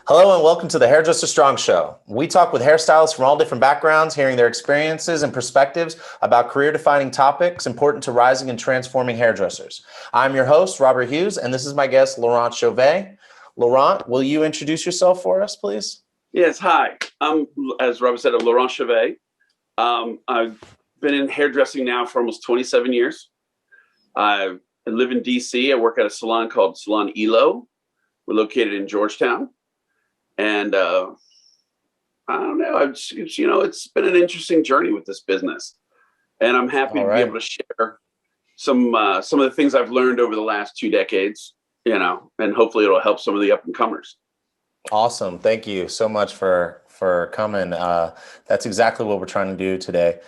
Hello and welcome to the Hairdresser Strong Show. We talk with hairstylists from all different backgrounds, hearing their experiences and perspectives about career-defining topics important to rising and transforming hairdressers. I'm your host, Robert Hughes, and this is my guest, Laurent Chauvet. Laurent, will you introduce yourself for us, please? Yes, hi. As Robert said, I'm Laurent Chauvet. I've been in hairdressing now for almost 27 years. I live in DC. I work at a salon called Salon ELO. We're located in Georgetown. And I don't know, it's been an interesting journey with this business. And I'm happy to be able to share some of the things I've learned over the last 2 decades, and hopefully it'll help some of the up and comers. Awesome. Thank you so much for coming. That's exactly what we're trying to do today.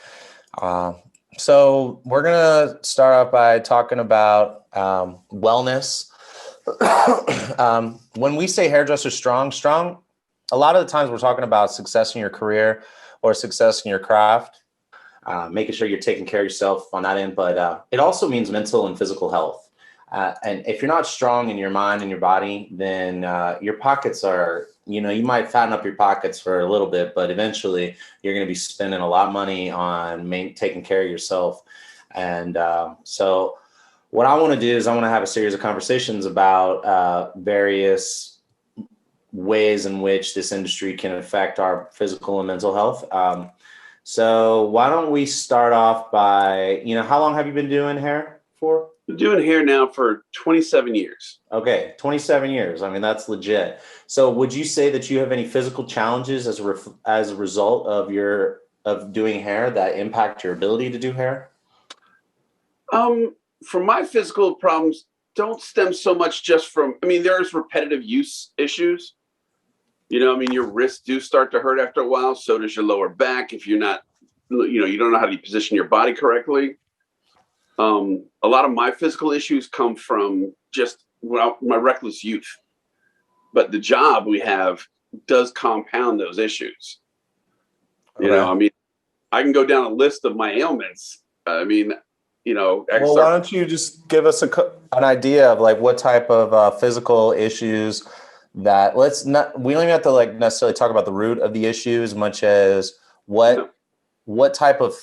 So we're going to start off by talking about wellness. When we say hairdresser strong, a lot of the times we're talking about success in your career or success in your craft, making sure you're taking care of yourself on that end. But it also means mental and physical health. And if you're not strong in your mind and your body, then your pockets are, you might fatten up your pockets for a little bit, but eventually you're going to be spending a lot of money on taking care of yourself. And so what I want to do is I want to have a series of conversations about various ways in which this industry can affect our physical and mental health. So why don't we start off by, how long have you been doing hair for? I've been doing hair now for 27 years. Okay, 27 years. I mean, that's legit. So would you say that you have any physical challenges as a result of doing hair that impact your ability to do hair? For my physical problems don't stem so much just from, there's repetitive use issues. Your wrists do start to hurt after a while. So does your lower back. If you're not, you don't know how to position your body correctly. A lot of my physical issues come from just my reckless youth. But the job we have does compound those issues. Okay. I can go down a list of my ailments. Well, why don't you just give us an idea of like what type of physical issues that we don't even have to necessarily talk about the root of the issue as much as what type of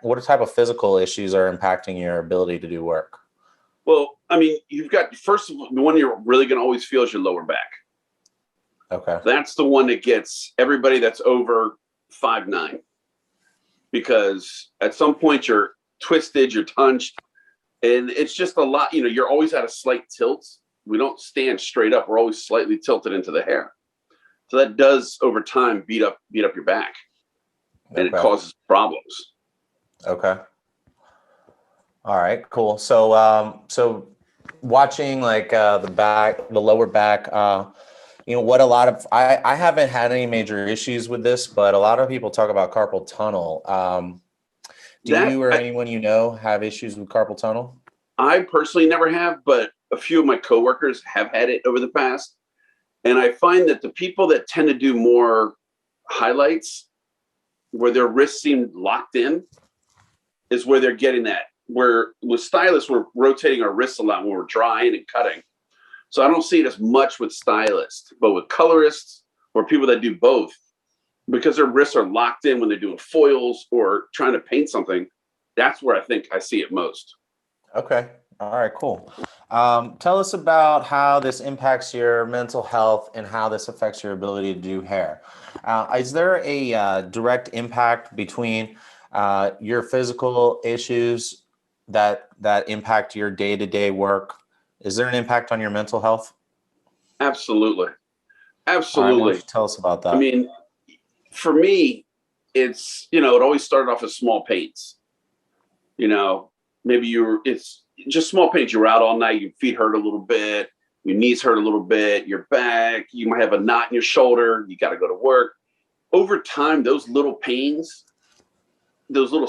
what type of physical issues are impacting your ability to do work? Well, you've got, first of all, the one you're really going to always feel is your lower back. Okay. That's the one that gets everybody that's over 5'9", because at some point you're twisted, you're hunched, and it's just a lot. You're always at a slight tilt. We don't stand straight up. We're always slightly tilted into the hair. So that does over time beat up your back, and it causes problems. Okay. All right, cool. So watching the lower back, what a lot of, I haven't had any major issues with this, but a lot of people talk about carpal tunnel. Do you or anyone have issues with carpal tunnel? I personally never have, but a few of my coworkers have had it over the past. And I find that the people that tend to do more highlights where their wrists seem locked in is where they're getting that. Where with stylists, we're rotating our wrists a lot when we're drying and cutting. So I don't see it as much with stylists, but with colorists or people that do both, because their wrists are locked in when they're doing foils or trying to paint something, that's where I think I see it most. Okay. All right, cool. Tell us about how this impacts your mental health and how this affects your ability to do hair. Is there a direct impact between your physical issues that impact your day-to-day work? Is there an impact on your mental health? Absolutely. Absolutely. All right, why don't you tell us about that? For me, it's, it always started off as small pains. It's just small pains. You're out all night, your feet hurt a little bit, your knees hurt a little bit, your back, you might have a knot in your shoulder, you got to go to work. Over time, those little pains, those little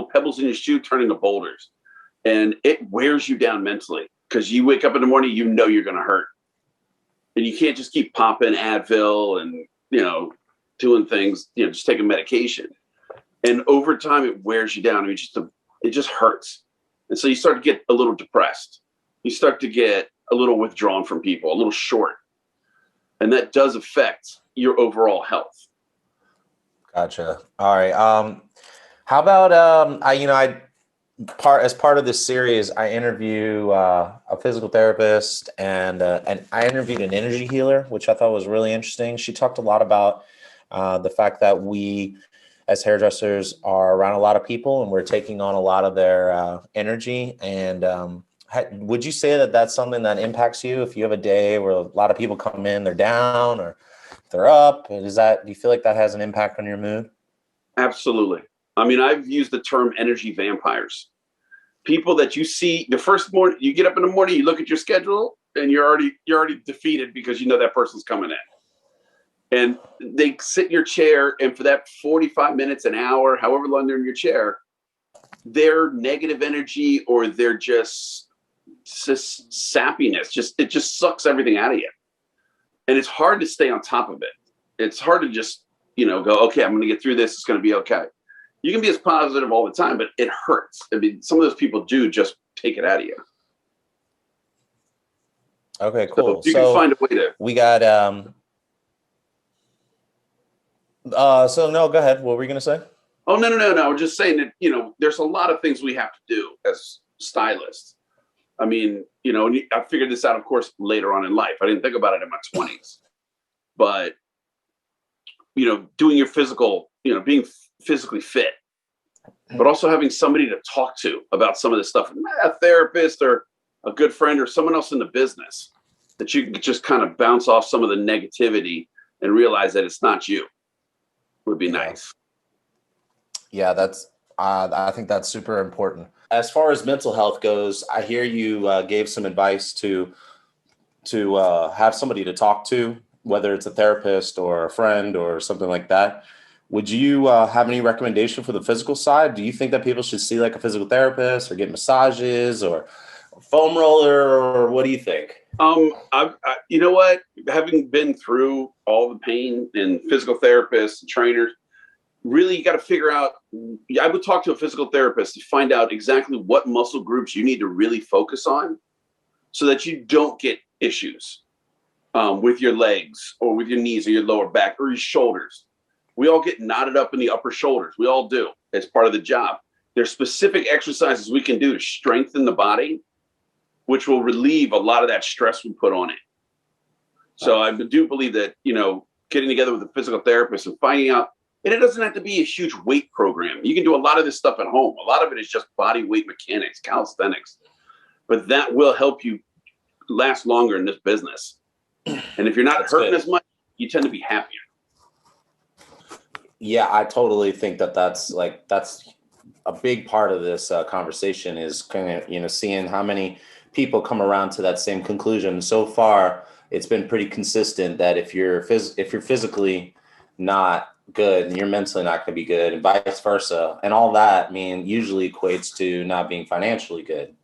pebbles in your shoe turn into boulders. And it wears you down mentally because you wake up in the morning, you're going to hurt. And you can't just keep popping Advil and, doing things, just taking medication. And over time, it wears you down. It just hurts. And so you start to get a little depressed. You start to get a little withdrawn from people, a little short. And that does affect your overall health. Gotcha. All right. How about as part of this series, I interview a physical therapist and I interviewed an energy healer, which I thought was really interesting. She talked a lot about the fact that we, as hairdressers, are around a lot of people and we're taking on a lot of their energy. And would you say that that's something that impacts you if you have a day where a lot of people come in, they're down or they're up? Do you feel like that has an impact on your mood? Absolutely. I mean, I've used the term energy vampires. People that you see the first morning, you get up in the morning, you look at your schedule, and you're already defeated because you know that person's coming in. And they sit in your chair, and for that 45 minutes, an hour, however long they're in your chair, their negative energy or their just sappiness, it just sucks everything out of you. And it's hard to stay on top of it. It's hard to just, go, okay, I'm going to get through this. It's going to be okay. You can be as positive all the time, but it hurts. I mean, some of those people do just take it out of you. Okay, cool. So you can find a way to. We got, so no, go ahead. What were you going to say? Oh, no. I was just saying that, there's a lot of things we have to do as stylists. I mean, I figured this out, of course, later on in life. I didn't think about it in my 20s. But, doing your physical, being physically fit, but also having somebody to talk to about some of this stuff, a therapist or a good friend or someone else in the business that you can just kind of bounce off some of the negativity and realize that it's not you would be nice. Yeah, I think that's super important. As far as mental health goes, I hear you gave some advice to have somebody to talk to, whether it's a therapist or a friend or something like that. Would you have any recommendation for the physical side? Do you think that people should see like a physical therapist or get massages or a foam roller, or what do you think? You know what? Having been through all the pain and physical therapists and trainers, really you got to figure out, I would talk to a physical therapist to find out exactly what muscle groups you need to really focus on so that you don't get issues with your legs or with your knees or your lower back or your shoulders. We all get knotted up in the upper shoulders. We all do. It's part of the job. There's specific exercises we can do to strengthen the body, which will relieve a lot of that stress we put on it. So I do believe that, getting together with a physical therapist and finding out, and it doesn't have to be a huge weight program. You can do a lot of this stuff at home. A lot of it is just body weight mechanics, calisthenics, but that will help you last longer in this business. And if you're not hurting as much, you tend to be happier. Yeah, I totally think that's a big part of this conversation is kind of, seeing how many people come around to that same conclusion. So far, it's been pretty consistent that if you're physically not good and you're mentally not going to be good and vice versa. And all that, usually equates to not being financially good.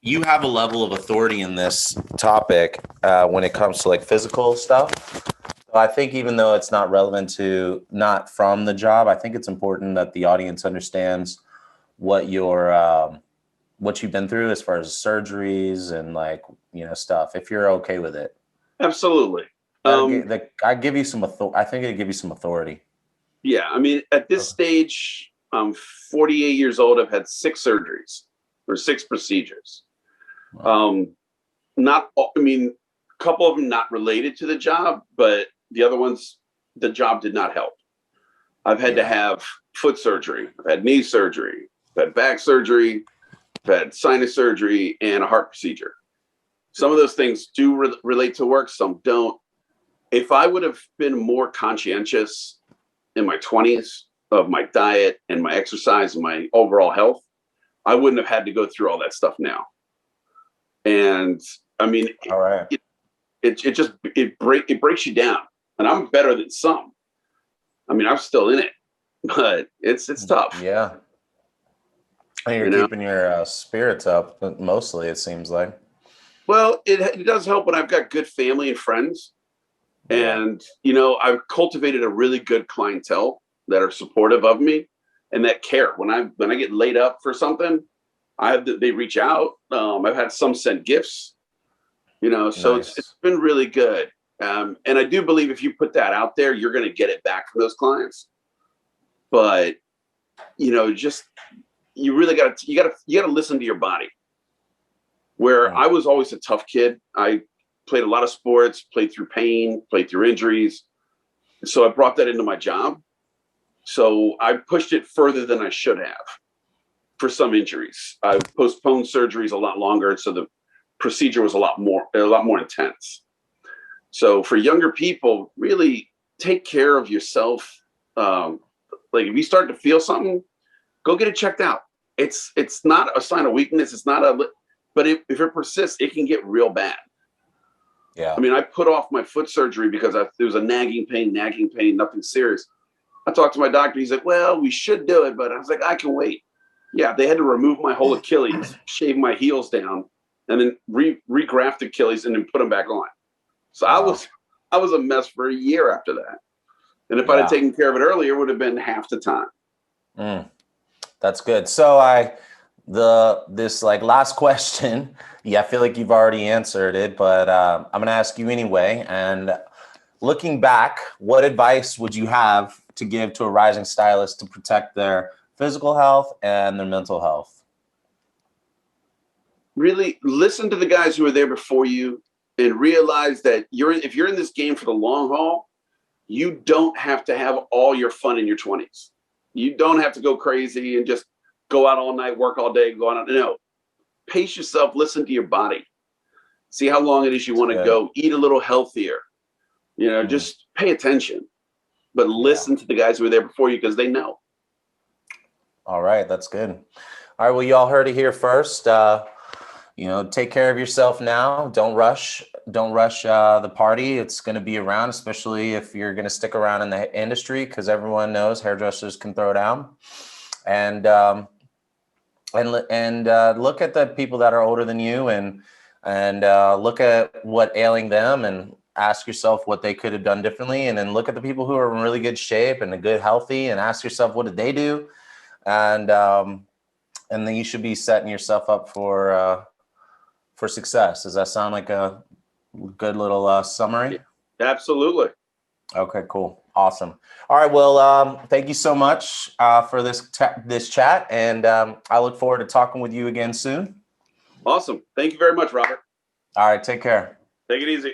You have a level of authority in this topic when it comes to like physical stuff. I think even though it's not relevant to not from the job, I think it's important that the audience understands what what you've been through as far as surgeries and stuff, if you're okay with it. Absolutely. I give you some I think it'd give you some authority. Yeah. I mean, at this stage, I'm 48 years old. I've had 6 surgeries or 6 procedures. Wow. A couple of them not related to the job, but the other ones, the job did not help. I've had to have foot surgery. I've had knee surgery. I've had back surgery. I've had sinus surgery and a heart procedure. Some of those things do relate to work. Some don't. If I would have been more conscientious in my 20s of my diet and my exercise and my overall health, I wouldn't have had to go through all that stuff now. And all right. It breaks you down. And I'm better than some. I'm still in it, but it's tough. Yeah. And you're keeping your spirits up, mostly, it seems like. Well, it does help when I've got good family and friends. Yeah. And, I've cultivated a really good clientele that are supportive of me and that care. When I get laid up for something, they reach out. I've had some send gifts, so nice. It's been really good. And I do believe if you put that out there, you're going to get it back from those clients. But, you know, just, you really got to listen to your body. Where I was always a tough kid. I played a lot of sports, played through pain, played through injuries. So I brought that into my job. So I pushed it further than I should have for some injuries. I postponed surgeries a lot longer. So the procedure was a lot more intense. So for younger people, really take care of yourself. Like if you start to feel something, go get it checked out. It's not a sign of weakness. It's not but if it persists, it can get real bad. Yeah. I mean, I put off my foot surgery because there was a nagging pain, nothing serious. I talked to my doctor. He's like, well, we should do it. But I was like, I can wait. Yeah, they had to remove my whole Achilles, shave my heels down, and then regraft Achilles and then put them back on. So wow. I was a mess for a year after that. And if I'd have taken care of it earlier, it would have been half the time. That's good. So this like last question, I feel like you've already answered it, but I'm going to ask you anyway. And looking back, what advice would you have to give to a rising stylist to protect their physical health and their mental health? Really listen to the guys who are there before you and realize that if you're in this game for the long haul, you don't have to have all your fun in your 20s. You don't have to go crazy and just go out all night, work all day, go out. No, pace yourself, listen to your body. See how long it is you want to go. Eat a little healthier. You know, just pay attention. But listen to the guys who were there before you because they know. All right, that's good. All right, well, you all heard it here first. Take care of yourself now. Don't rush the party. It's going to be around, especially if you're going to stick around in the industry, because everyone knows hairdressers can throw down. And look at the people that are older than you and look at what ailing them and ask yourself what they could have done differently. And then look at the people who are in really good shape and healthy and ask yourself, what did they do? And then you should be setting yourself up for success. Does that sound like a good little summary? Absolutely. Okay, cool. Awesome. All right. Well, thank you so much for this chat. And I look forward to talking with you again soon. Awesome. Thank you very much, Robert. All right. Take care. Take it easy.